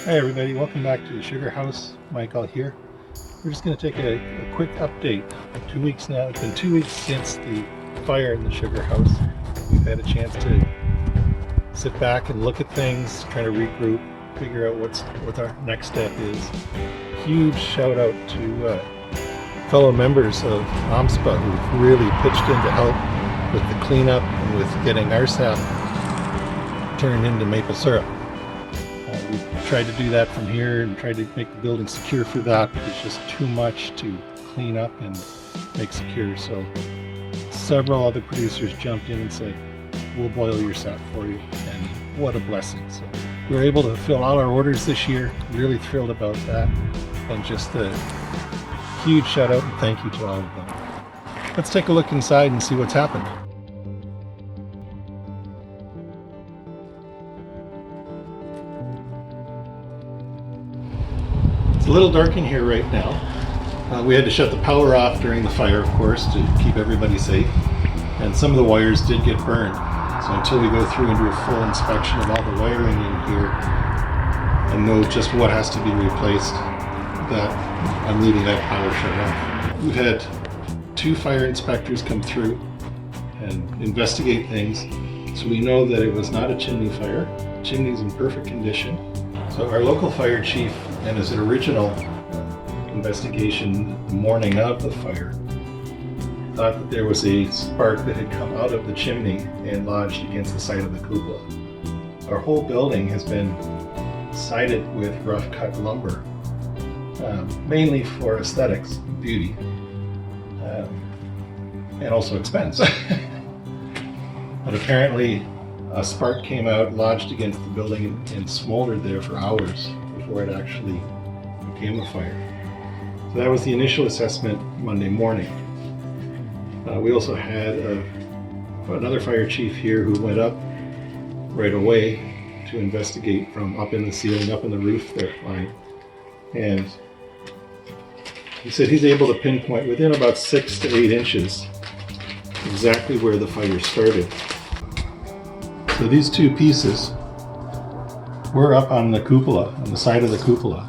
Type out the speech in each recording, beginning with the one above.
Hi everybody, welcome back to the Sugar House. Michael here. We're just going to take a quick update. 2 weeks now. It's been 2 weeks since the fire in the Sugar House. We've had a chance to sit back and look at things, try to regroup, figure out what our next step is. Huge shout out to fellow members of OMSPA who've really pitched in to help with the cleanup and with getting our sap turned into maple syrup. We tried to do that from here and tried to make the building secure for that, but it's just too much to clean up and make secure. So several other producers jumped in and said, we'll boil your sap for you, and what a blessing. So we were able to fill all our orders this year. Really thrilled about that, and just a huge shout out and thank you to all of them. Let's take a look inside and see what's happened. It's a little dark in here right now. We had to shut the power off during the fire, of course, to keep everybody safe. And some of the wires did get burned. So until we go through and do a full inspection of all the wiring in here and know just what has to be replaced, that I'm leaving that power shut off. We've had 2 fire inspectors come through and investigate things. So we know that it was not a chimney fire. The chimney's in perfect condition. So our local fire chief, and his original investigation the morning of the fire, thought that there was a spark that had come out of the chimney and lodged against the side of the cupola. Our whole building has been sided with rough cut lumber, mainly for aesthetics, beauty, and also expense. But apparently a spark came out, lodged against the building, and smoldered there for hours before it actually became a fire. So that was the initial assessment Monday morning. We also had another fire chief here who went up right away to investigate from up in the ceiling, up in the roof there line. And he said he's able to pinpoint within about 6 to 8 inches exactly where the fire started. So these 2 pieces were up on the cupola, on the side of the cupola.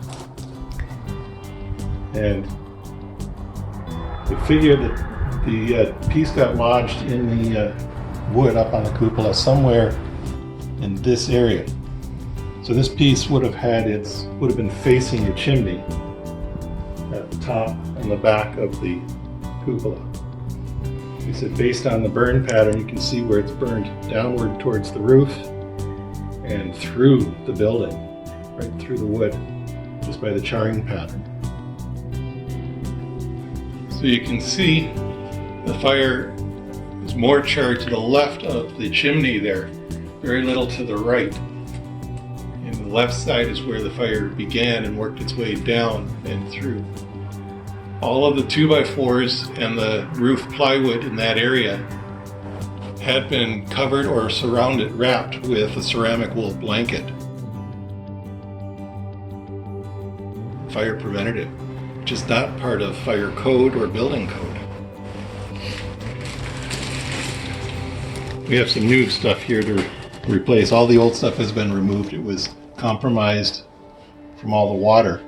And we figured that the piece got lodged in the wood up on the cupola somewhere in this area. So this piece would have been facing the chimney at the top and the back of the cupola. He said based on the burn pattern, you can see where it's burned downward towards the roof and through the building, right through the wood, just by the charring pattern. So you can see the fire is more charred to the left of the chimney there, very little to the right. And the left side is where the fire began and worked its way down and through. All of the 2x4s and the roof plywood in that area had been covered or wrapped with a ceramic wool blanket. Fire preventative, which is not part of fire code or building code. We have some new stuff here to replace. All the old stuff has been removed. It was compromised from all the water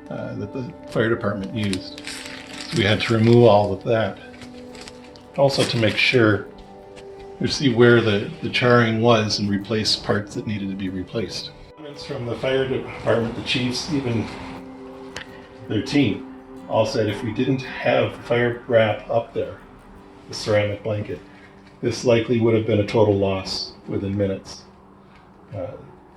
that the fire department used. So we had to remove all of that. Also to make sure to see where the charring was and replace parts that needed to be replaced. Comments from the fire department, the chiefs, even their team, all said if we didn't have fire wrap up there, the ceramic blanket, this likely would have been a total loss within minutes.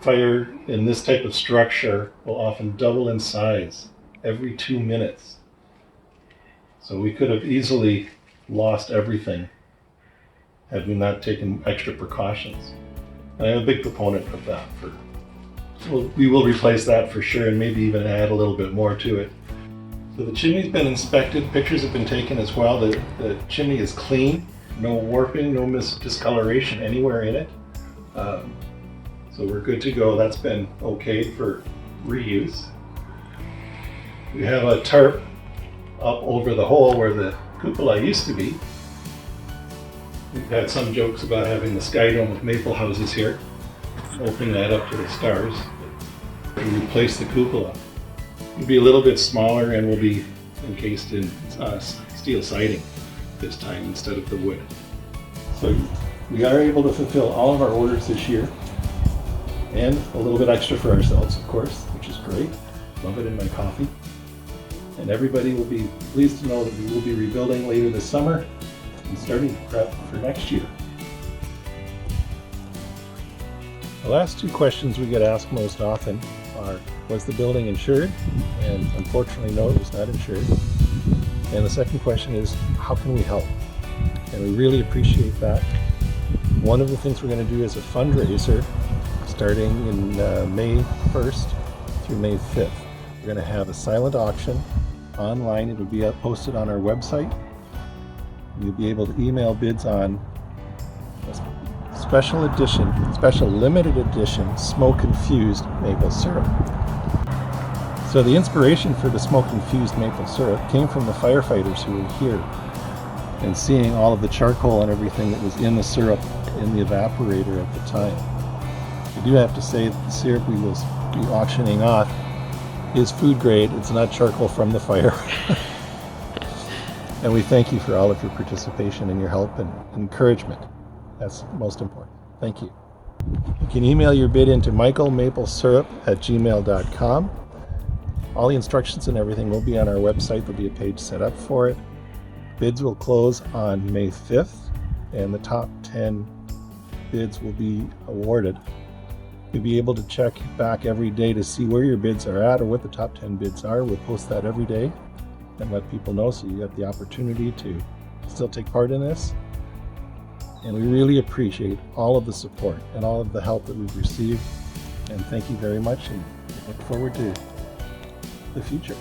Fire in this type of structure will often double in size every 2 minutes. So we could have easily lost everything had we not taken extra precautions. And I'm a big proponent of that. We will replace that for sure, and maybe even add a little bit more to it. So the chimney's been inspected, pictures have been taken as well. The chimney is clean, no warping, no discoloration anywhere in it. So we're good to go. That's been okay for reuse. We have a tarp up over the hole where the cupola used to be. We've had some jokes about having the sky dome with maple houses here, opening that up to the stars. we replace the cupola. It'll be a little bit smaller and will be encased in steel siding this time instead of the wood. So we are able to fulfill all of our orders this year, and a little bit extra for ourselves, of course, which is great. Love it in my coffee. And everybody will be pleased to know that we will be rebuilding later this summer and starting prep for next year. The last two questions we get asked most often are, was the building insured? And unfortunately, no, it was not insured. And the second question is, how can we help? And we really appreciate that. One of the things we're going to do is a fundraiser starting in May 1st through May 5th. We're going to have a silent auction online. It will be posted on our website. You'll be able to email bids on a special limited edition smoke infused maple syrup. So the inspiration for the smoke infused maple syrup came from the firefighters who were here and seeing all of the charcoal and everything that was in the syrup in the evaporator at the time. I do have to say that the syrup we will be auctioning off is food grade. It's not charcoal from the fire. And we thank you for all of your participation and your help and encouragement. That's most important. Thank you. You can email your bid into michaelmaplesyrup@gmail.com. All the instructions and everything will be on our website. There'll be a page set up for it. Bids will close on May 5th, and the top 10 bids will be awarded. You'll be able to check back every day to see where your bids are at or what the top 10 bids are. We'll post that every day and let people know so you have the opportunity to still take part in this. And we really appreciate all of the support and all of the help that we've received. And thank you very much, and look forward to the future.